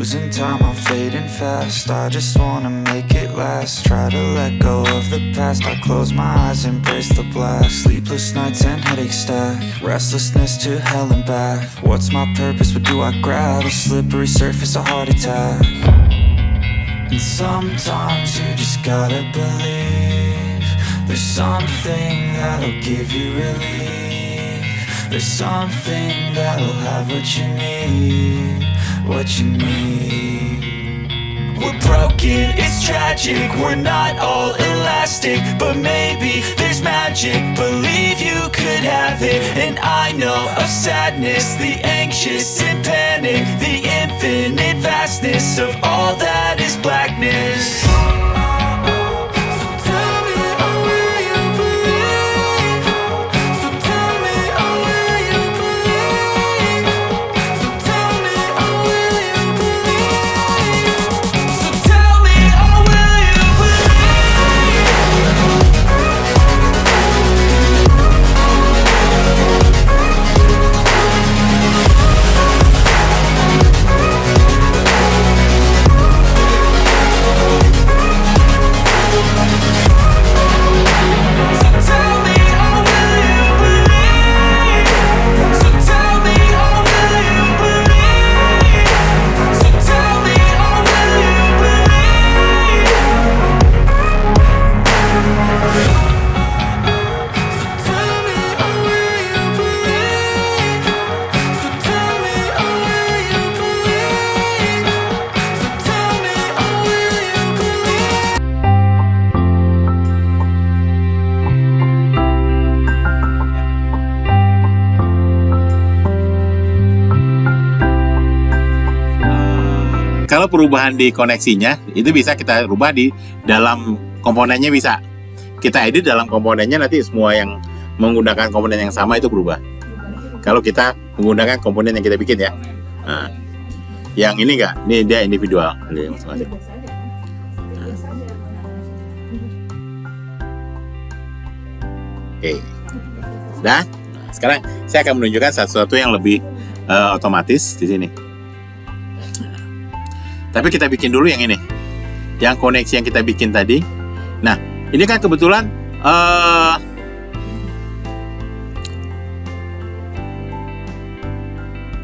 Losing time, I'm fading fast. I just wanna make it last. Try to let go of the past. I close my eyes, embrace the blast. Sleepless nights and headaches stack. Restlessness to hell and back. What's my purpose? What do I grab? A slippery surface, a heart attack. And sometimes you just gotta believe there's something that'll give you relief. There's something that'll have what you need, what you need. We're broken, it's tragic, we're not all elastic, but maybe there's magic, believe you could have it. And I know of sadness, the anxious and panic, the infinite vastness of all that is blackness. Kalau perubahan di koneksinya itu bisa kita rubah di dalam komponennya, bisa kita edit dalam komponennya, nanti semua yang menggunakan komponen yang sama itu berubah. Kalau kita menggunakan komponen yang kita bikin ya. Nah, yang ini enggak, ini dia individual. Masing-masing. Oke. Nah, sekarang saya akan menunjukkan sesuatu yang lebih otomatis di sini. Tapi kita bikin dulu yang ini, yang koneksi yang kita bikin tadi. Nah, ini kan kebetulan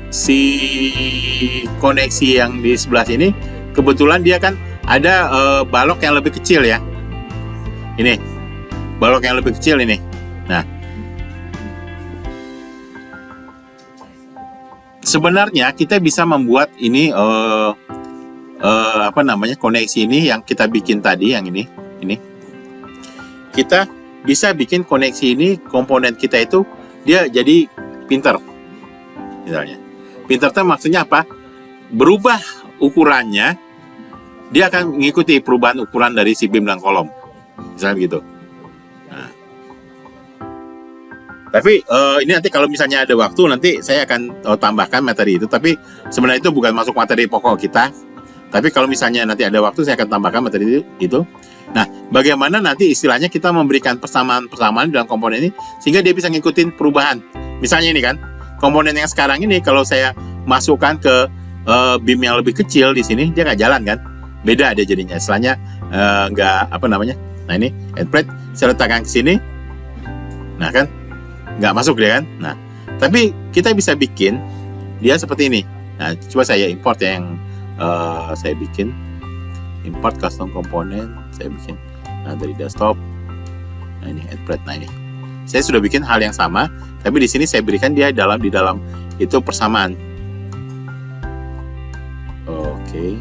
si koneksi yang di sebelah sini, kebetulan dia kan ada balok yang lebih kecil ya. Ini balok yang lebih kecil ini. Nah, sebenarnya kita bisa membuat ini koneksi ini yang kita bikin tadi, yang ini kita bisa bikin koneksi ini, komponen kita itu dia jadi pinter. Misalnya pinter itu maksudnya apa? Berubah ukurannya, dia akan mengikuti perubahan ukuran dari si beam dan kolom, misalnya begitu. Nah. Tapi ini nanti kalau misalnya ada waktu, nanti saya akan tambahkan materi itu. Tapi sebenarnya itu bukan masuk materi pokok kita. Tapi kalau misalnya nanti ada waktu, saya akan tambahkan materi itu. Nah, bagaimana nanti istilahnya kita memberikan persamaan-persamaan dalam komponen ini sehingga dia bisa ngikutin perubahan. Misalnya ini kan, komponen yang sekarang ini kalau saya masukkan ke beam yang lebih kecil di sini, dia nggak jalan kan? Beda ada jadinya. Istilahnya Nah ini end plate saya letakkan ke sini. Nah kan, nggak masuk dia kan? Nah, tapi kita bisa bikin dia seperti ini. Nah, coba saya import yang saya bikin, import custom komponen, saya bikin dari desktop. Nah ini end plate. Nah ini saya sudah bikin hal yang sama, tapi di sini saya berikan dia di dalam itu persamaan. Oke.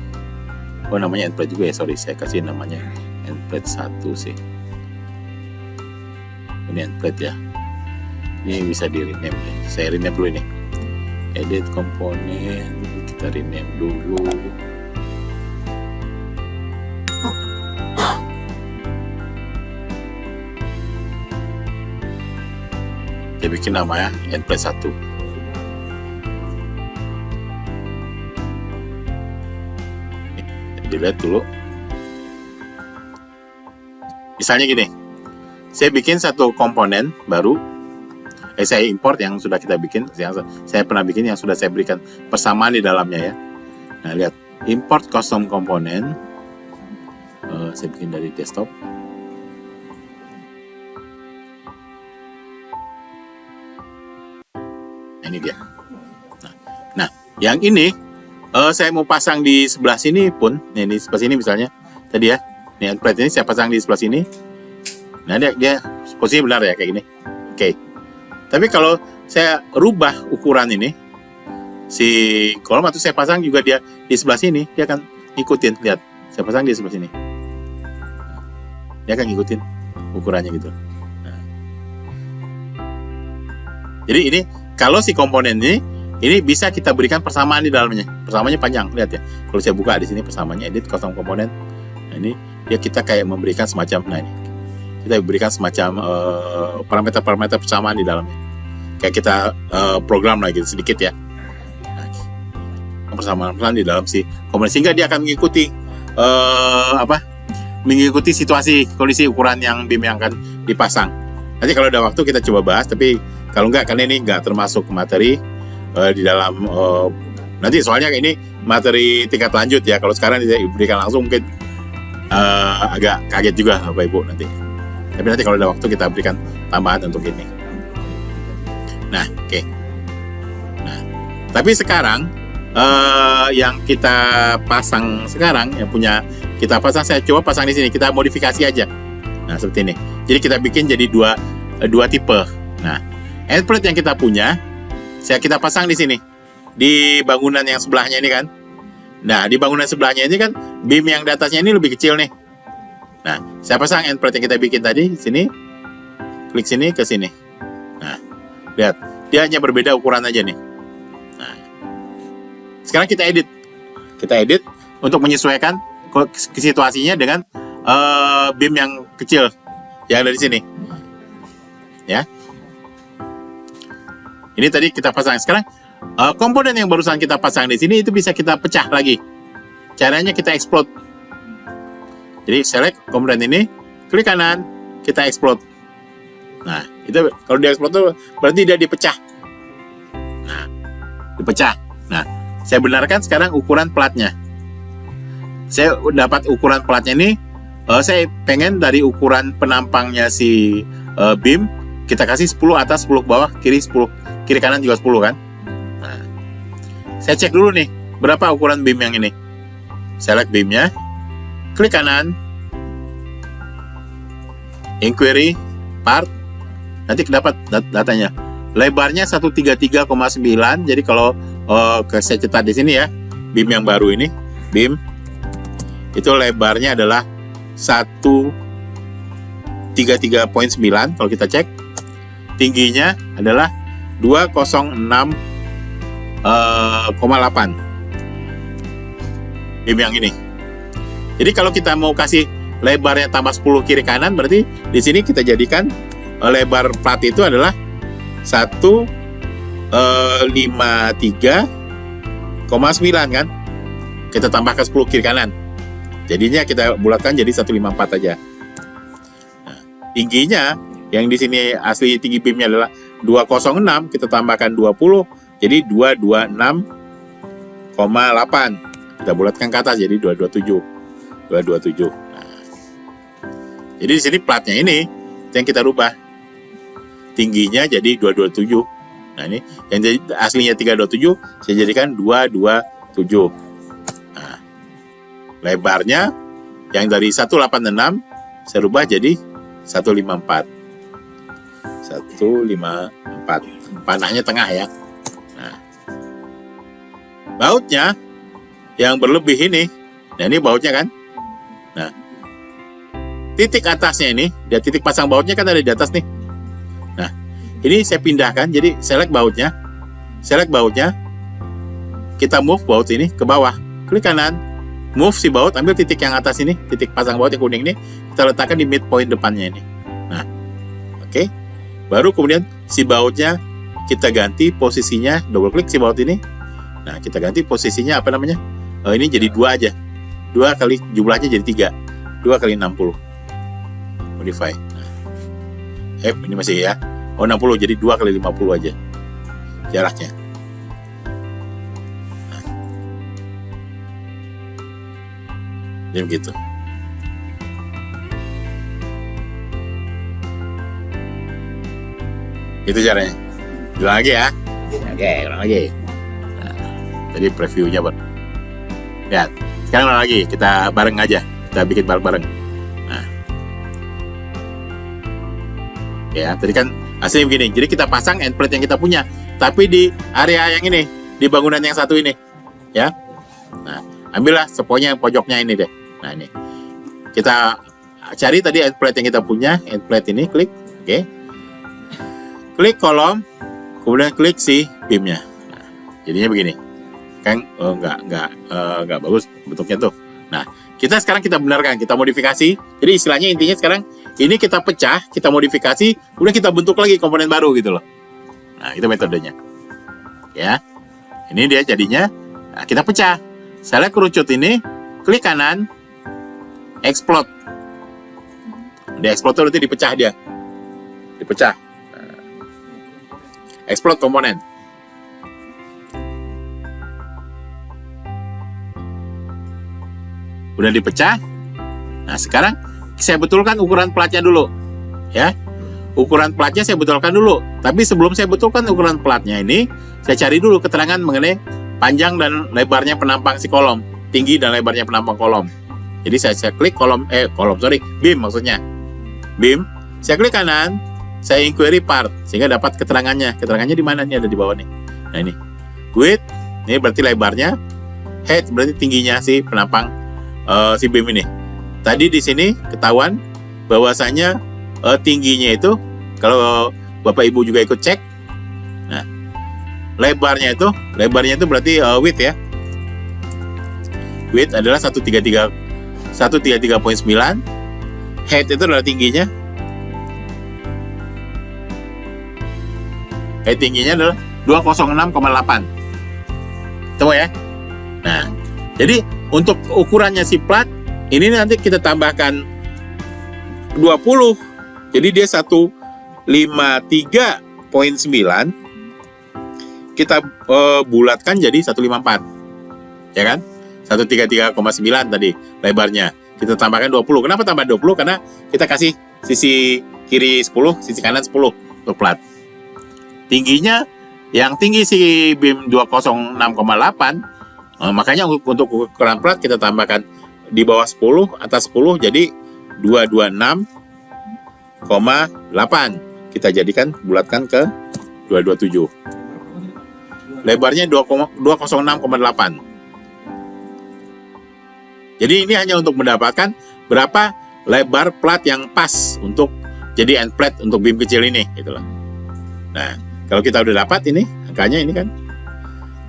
Oh, namanya end plate juga ya, sorry, saya kasih namanya end plate 1 sih. Ini end plate ya. Ini bisa di rename deh. Saya rename dulu ini. Edit komponen, kita rename dulu. Saya bikin namanya end plate 1. Delete dulu. Misalnya gini, saya bikin satu komponen baru, saya import yang sudah kita bikin, yang saya pernah bikin, yang sudah saya berikan persamaan di dalamnya ya. Nah lihat, import custom komponen. Saya bikin dari desktop. Nah, ini dia. Nah, yang ini saya mau pasang di sebelah sini pun. Nih, di sebelah sini misalnya tadi ya. Nih, endplate ini saya pasang di sebelah sini. Nah, dia posisinya benar ya kayak gini. Oke. Tapi kalau saya rubah ukuran ini, si kolom atau saya pasang juga dia di sebelah sini, dia akan ngikutin. Lihat, saya pasang di sebelah sini. Dia akan ngikutin ukurannya gitu. Nah. Jadi ini kalau si komponen ini bisa kita berikan persamaan di dalamnya. Persamaannya panjang, lihat ya. Kalau saya buka di sini persamaannya edit custom komponen. Nah, ini dia kita kayak memberikan semacam, nah ini kita berikan semacam parameter-parameter persamaan di dalamnya. Kayak kita program lagi sedikit ya. Nah, persamaan di dalam si komponen sehingga dia akan mengikuti mengikuti situasi kondisi ukuran yang BIM yang akan dipasang. Nanti kalau ada waktu kita coba bahas, tapi kalau enggak karena ini enggak termasuk materi di dalam nanti soalnya ini materi tingkat lanjut ya. Kalau sekarang saya berikan langsung mungkin agak kaget juga Bapak Ibu nanti. Tapi nanti kalau ada waktu kita berikan tambahan untuk ini. Nah, oke. Nah, tapi sekarang yang kita pasang sekarang yang punya kita pasang, saya coba pasang di sini. Kita modifikasi aja. Nah, seperti ini. Jadi kita bikin jadi dua tipe. Nah, endplate yang kita punya, kita pasang di sini di bangunan yang sebelahnya ini kan. Nah, di bangunan sebelahnya ini kan BIM yang di atasnya ini lebih kecil nih. Nah, saya pasang endplate yang kita bikin tadi sini. Klik sini ke sini. Nah, lihat, dia hanya berbeda ukuran aja nih. Nah, sekarang kita edit. Kita edit untuk menyesuaikan situasinya dengan BIM yang kecil yang ada di sini. Ya. Ini tadi kita pasang. Sekarang komponen yang barusan kita pasang di sini itu bisa kita pecah lagi. Caranya kita explode. Jadi select komponen ini, klik kanan, kita explode. Nah, itu kalau dia explode itu berarti dia dipecah. Nah, dipecah. Nah, saya benarkan sekarang ukuran platnya. Saya dapat ukuran platnya ini. Saya pengen dari ukuran penampangnya si BIM kita kasih 10 atas, 10 bawah, kiri 10, kiri kanan juga 10 kan. Nah, saya cek dulu nih berapa ukuran BIM yang ini. Select BIM-nya, klik kanan, inquiry, part, nanti dapat datanya. Lebarnya 133,9. Jadi kalau saya cetak di sini ya, BIM yang baru ini, BIM itu lebarnya adalah 133,9 kalau kita cek. Tingginya adalah 206,8 BIM yang ini. Jadi kalau kita mau kasih lebarnya tambah 10 kiri kanan, berarti di sini kita jadikan lebar plat itu adalah 153,9 kan. Kita tambahkan 10 kiri kanan. Jadinya kita bulatkan jadi 154 aja. Nah, tingginya yang di sini asli tinggi BIM-nya adalah 206, kita tambahkan 20, jadi 226,8. Kita bulatkan ke atas jadi 227. Nah, jadi di sini platnya ini yang kita rubah. Tingginya jadi 227. Nah, ini yang jadi aslinya 327 saya jadikan 227. Nah, lebarnya yang dari 186 saya rubah jadi 154. 154. Panahnya tengah ya. Nah, bautnya yang berlebih ini. Nah, ini bautnya kan. Nah, titik atasnya ini, dia titik pasang bautnya kan ada di atas nih. Nah, ini saya pindahkan. Jadi select bautnya. Select bautnya. Kita move baut ini ke bawah. Klik kanan. Move si baut, ambil titik yang atas ini, titik pasang baut yang kuning ini, kita letakkan di midpoint depannya ini. Nah, oke. Baru kemudian si bautnya kita ganti posisinya, double klik si baut ini. Nah, kita ganti posisinya apa namanya? Ini jadi 2 aja. 2 kali jumlahnya jadi 3. 2 kali 60. Modify. Nah, ini masih ya. 60 jadi 2 kali 50 aja. Jaraknya. Nah. Jadi begitu. Itu caranya. Ulang lagi ya. Oke, ulang lagi. Nah, tadi previewnya buat. Ya, sekarang ulang lagi. Kita bareng aja. Kita bikin bareng-bareng. Nah. Ya, tadi kan hasilnya begini. Jadi kita pasang end plate yang kita punya, tapi di area yang ini, di bangunan yang satu ini. Ya. Nah, ambillah seponya yang pojoknya ini deh. Nah, ini. Kita cari tadi end plate yang kita punya, end plate ini, klik. Oke. Klik kolom, kemudian klik si beamnya. Nah, jadinya begini, kan nggak bagus bentuknya tuh. Nah, sekarang kita benarkan, kita modifikasi. Jadi istilahnya intinya sekarang ini kita pecah, kita modifikasi, kemudian kita bentuk lagi komponen baru gitu loh. Nah, itu metodenya. Ya, ini dia jadinya. Nah, kita pecah. Saya kerucut ini, klik kanan, explode. Di explode tuh nanti dipecah dia, dipecah. Explode komponen. Udah dipecah. Nah, sekarang saya betulkan ukuran platnya dulu. Ya. Ukuran platnya saya betulkan dulu. Tapi sebelum saya betulkan ukuran platnya ini, saya cari dulu keterangan mengenai panjang dan lebarnya penampang si kolom, tinggi dan lebarnya penampang kolom. Jadi saya klik beam maksudnya. Beam, saya klik kanan, saya inquiry part sehingga dapat keterangannya. Keterangannya di mana nih? Ada di bawah nih. Nah, ini. Width, ini berarti lebarnya. Height berarti tingginya si penampang si beam ini. Tadi di sini ketahuan bahwasanya tingginya itu, kalau Bapak Ibu juga ikut cek. Nah, lebarnya itu berarti width ya. Width adalah 133.9. Height itu adalah tingginya. Tingginya adalah 206,8. Ketemu ya? Nah, jadi untuk ukurannya si plat ini nanti kita tambahkan 20. Jadi dia 153.9. Kita bulatkan jadi 154. Ya kan? 133,9 tadi lebarnya. Kita tambahkan 20. Kenapa tambah 20? Karena kita kasih sisi kiri 10, sisi kanan 10 untuk plat. Tingginya, yang tinggi si beam 206,8, makanya untuk ukuran plat kita tambahkan di bawah 10, atas 10, jadi 226,8. Kita jadikan, bulatkan ke 227. Lebarnya 206,8. Jadi ini hanya untuk mendapatkan berapa lebar plat yang pas untuk jadi end plate untuk beam kecil ini, gitu loh. Nah, kalau kita udah dapat ini, angkanya ini kan.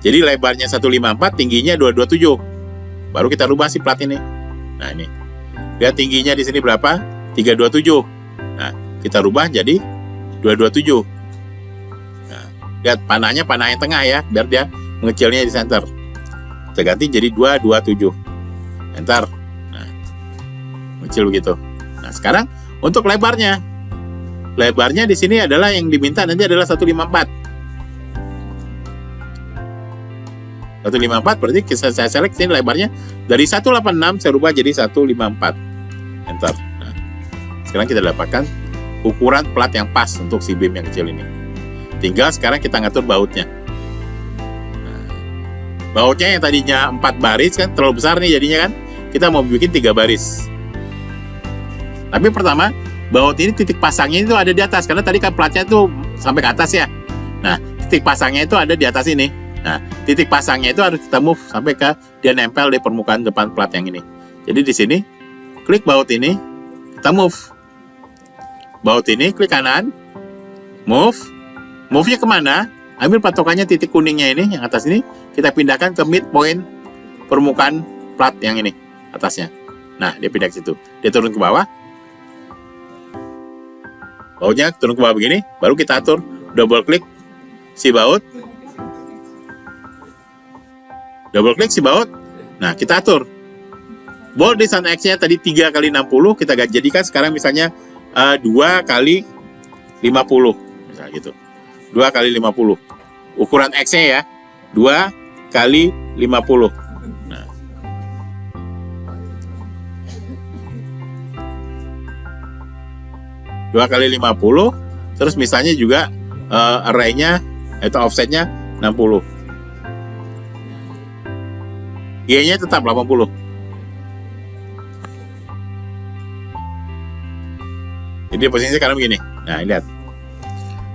Jadi lebarnya 154, tingginya 227. Baru kita rubah si plat ini. Nah, ini. Lihat tingginya di sini berapa? 327. Nah, kita rubah jadi 227. Nah, lihat panahnya panah yang tengah ya, biar dia mengecilnya di center. Kita ganti jadi 227. Enter. Nah, mengecil begitu. Nah, sekarang untuk lebarnya. Lebarnya di sini adalah yang diminta nanti adalah 154. 154 berarti saya select ini lebarnya dari 186 saya rubah jadi 154. Enter. Nah, sekarang kita dapatkan ukuran plat yang pas untuk si beam yang kecil ini. Tinggal sekarang kita ngatur bautnya. Nah, bautnya yang tadinya 4 baris kan terlalu besar nih jadinya kan. Kita mau bikin 3 baris. Tapi pertama baut ini titik pasangnya itu ada di atas karena tadi kan platnya tuh sampai ke atas ya. Nah, titik pasangnya itu ada di atas ini. Nah, titik pasangnya itu harus kita move sampai ke dia nempel di permukaan depan plat yang ini. Jadi di sini klik baut ini, kita move. Baut ini klik kanan, move. Move-nya kemana? Ambil patokannya titik kuningnya ini yang atas ini, kita pindahkan ke midpoint permukaan plat yang ini atasnya. Nah, dia pindah ke situ. Dia turun ke bawah. Bautnya turun ke bawah begini, baru kita atur, double klik si baut. Double klik si baut. Nah, kita atur. Bolt distance X-nya tadi 3 kali 60, kita jadikan sekarang misalnya 2 kali 50. Misalnya gitu. 2 kali 50. Ukuran X-nya ya, 2 kali 50. Nah. 2 kali 50. Terus misalnya juga array-nya itu offsetnya 60. Y-nya tetap 80. Jadi posisinya sekarang begini. Nah, lihat.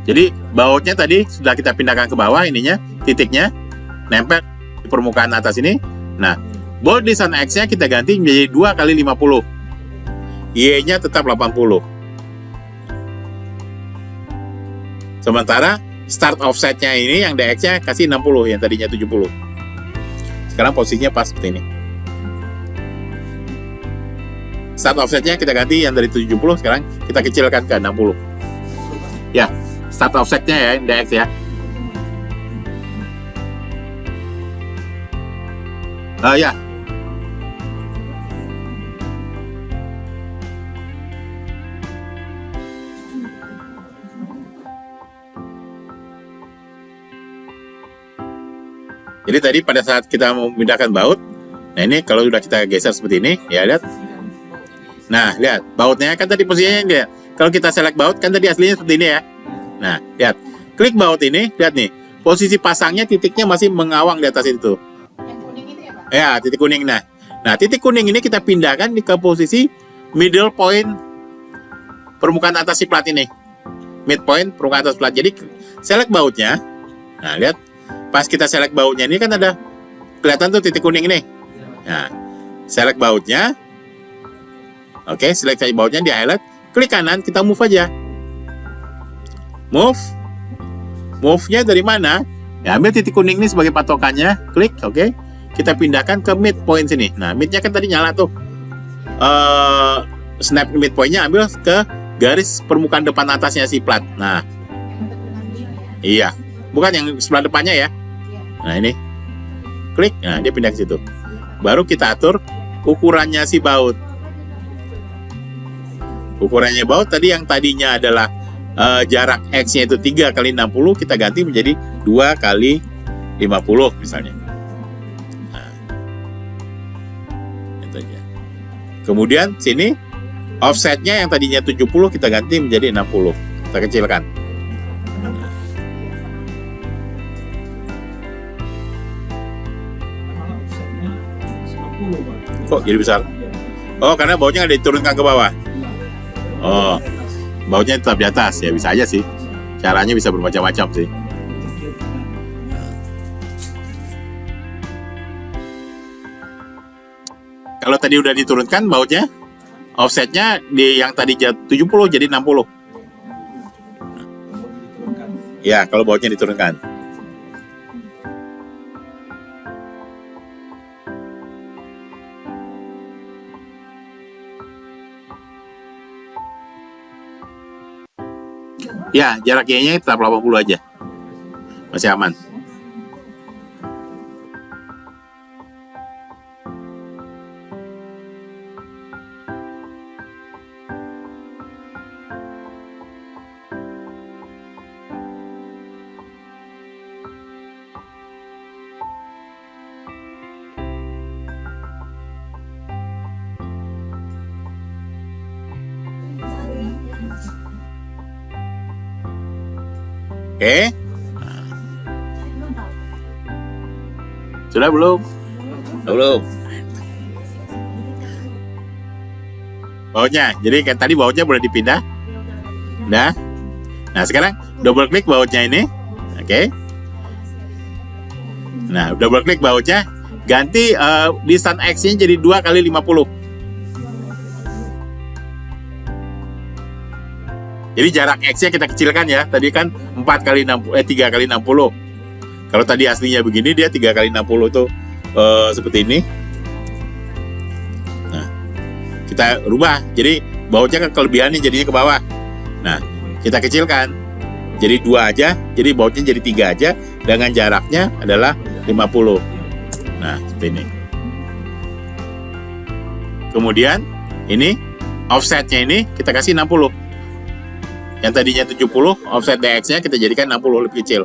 Jadi bautnya tadi sudah kita pindahkan ke bawah, ininya titiknya nempel di permukaan atas ini. Nah, baut design X-nya kita ganti menjadi 2 kali 50. Y-nya tetap 80. Sementara start offsetnya ini yang DX-nya kasih 60, yang tadinya 70. Sekarang posisinya pas seperti ini. Start offsetnya kita ganti yang dari 70, sekarang kita kecilkan ke 60. Ya, start offsetnya ya, DX ya. Ya. Jadi tadi pada saat kita memindahkan baut, nah ini kalau sudah kita geser seperti ini, ya lihat. Nah, lihat bautnya kan tadi posisinya dia. Kalau kita select baut kan tadi aslinya seperti ini ya. Nah, lihat. Klik baut ini, lihat nih. Posisi pasangnya titiknya masih mengawang di atas itu. Yang kuning itu ya, Pak? Ya, titik kuning. Nah, titik kuning ini kita pindahkan ke posisi middle point permukaan atas si plat ini. Midpoint permukaan atas plat. Jadi select bautnya. Nah, lihat. Pas kita select bautnya ini kan ada kelihatan tuh titik kuning ini. Nah, select bautnya. Oke, select bautnya di highlight. Klik kanan, kita move aja. Move. Move-nya dari mana? Ya, ambil titik kuning ini sebagai patokannya. Klik, oke. Kita pindahkan ke midpoint sini. Nah, midnya kan tadi nyala tuh. Snap midpoint-nya ambil ke garis permukaan depan atasnya si plat. Nah, Yang bentuk dia ya? iya. Bukan yang sebelah depannya ya. Nah, ini. Klik, nah dia pindah ke situ. Baru kita atur ukurannya si baut. Ukurannya baut tadi yang tadinya adalah jarak X-nya itu 3 kali 60, kita ganti menjadi 2 kali 50 misalnya. Nah, itu aja. Kemudian sini offsetnya yang tadinya 70 kita ganti menjadi 60. Kita kecilkan. Kok jadi besar? Oh, karena bautnya ada diturunkan ke bawah. Oh, bautnya tetap di atas ya, bisa aja sih. Caranya bisa bermacam-macam sih. Kalau tadi udah diturunkan bautnya, offsetnya di yang tadi 70 jadi 60. Ya, kalau bautnya diturunkan. Ya, jarak Y-nya tetap 80 aja. Masih aman. Oke. Sudah belum? Belum. Bautnya. Jadi kayak tadi bautnya boleh dipindah. Udah. Nah, sekarang double klik bautnya ini. Oke. Nah, double klik bautnya, ganti distance X-nya jadi 2 kali 50. Jadi jarak X-nya kita kecilkan ya. Tadi kan 3 kali 60. Kalau tadi aslinya begini, dia 3 kali 60 tuh seperti ini. Nah, kita rubah. Jadi bautnya kan kelebihannya jadinya ke bawah. Nah, kita kecilkan. Jadi 2 aja. Jadi bautnya jadi 3 aja. Dengan jaraknya adalah 50. Nah, seperti ini. Kemudian ini offsetnya ini kita kasih 60. Yang tadinya 70, offset DX-nya kita jadikan 60, lebih kecil.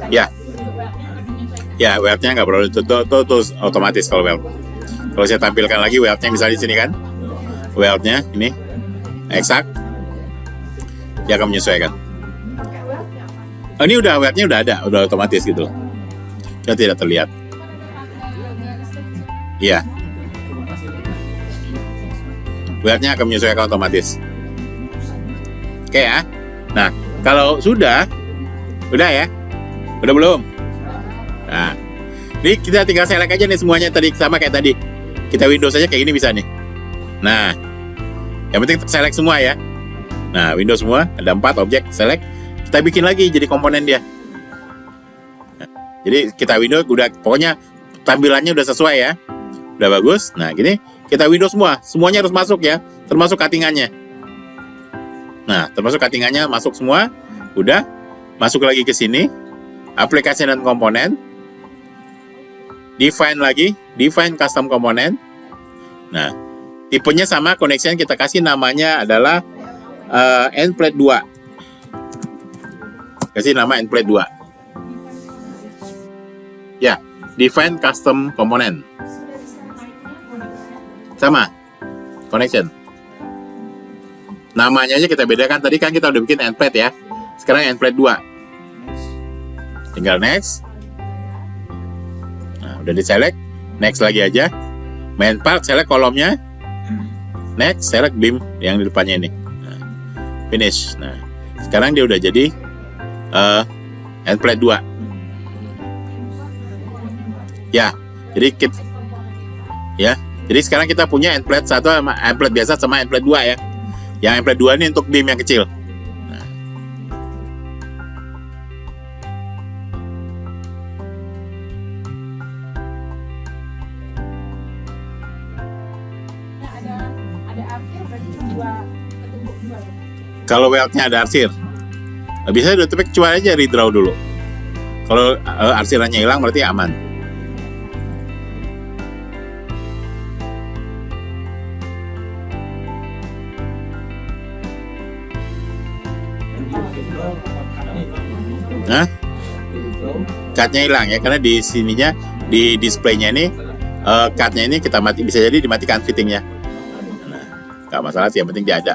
Ya, ya weld-nya nggak perlu itu otomatis kalau weld. Kalau saya tampilkan lagi weld-nya misalnya di sini kan, weld-nya ini eksak, dia akan menyesuaikan. Oh, ini udah weld-nya udah ada, udah otomatis gitu. Dia tidak terlihat. Iya. Weld-nya akan menyesuaikan otomatis. Oke ya. Nah, kalau sudah ya? Udah belum? Nah, ini kita tinggal select aja nih semuanya tadi sama kayak tadi. Kita Windows aja kayak gini bisa nih. Nah, yang penting select semua ya. Nah, Windows semua, ada 4 objek, select. Kita bikin lagi jadi komponen dia. Nah, jadi kita Windows udah, pokoknya tampilannya udah sesuai ya. Udah bagus. Nah, gini, kita Windows semua. Semuanya harus masuk ya, termasuk cuttingannya. Nah, termasuk cuttingannya masuk semua. Udah. Masuk lagi ke sini, aplikasi dan komponen, define lagi, define custom komponen. Nah, tipenya sama, connection kita kasih namanya adalah endplate 2. Kasih nama endplate 2. Ya, define custom komponen. Sama, connection. Namanya aja kita bedakan, tadi kan kita udah bikin endplate ya. Sekarang endplate 2. Tinggal next. Nah, udah di select. Next lagi aja. Main part, select kolomnya. Next, select beam yang di depannya ini. Nah, finish. Nah, sekarang dia udah jadi endplate 2. Ya, jadi jadi sekarang kita punya endplate 1 sama endplate biasa sama endplate 2 ya. Yang endplate 2 ini untuk beam yang kecil. Kalau weld-nya ada arsir, bisa udah tapi kecuali aja redraw dulu. Kalau arsirannya hilang berarti aman. Nah, cut-nya hilang ya, karena di sininya di display-nya ini cut-nya ini kita bisa jadi dimatikan fittingnya. Nah, nggak masalah sih, yang penting dia ada.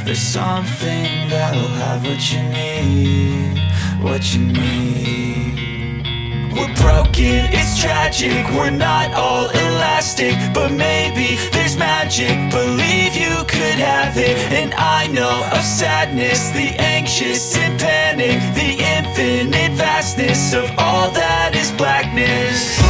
There's something that'll have what you need, what you need. We're broken, it's tragic, we're not all elastic, but maybe there's magic, believe it. And I know of sadness, the anxious and panic, the infinite vastness of all that is blackness.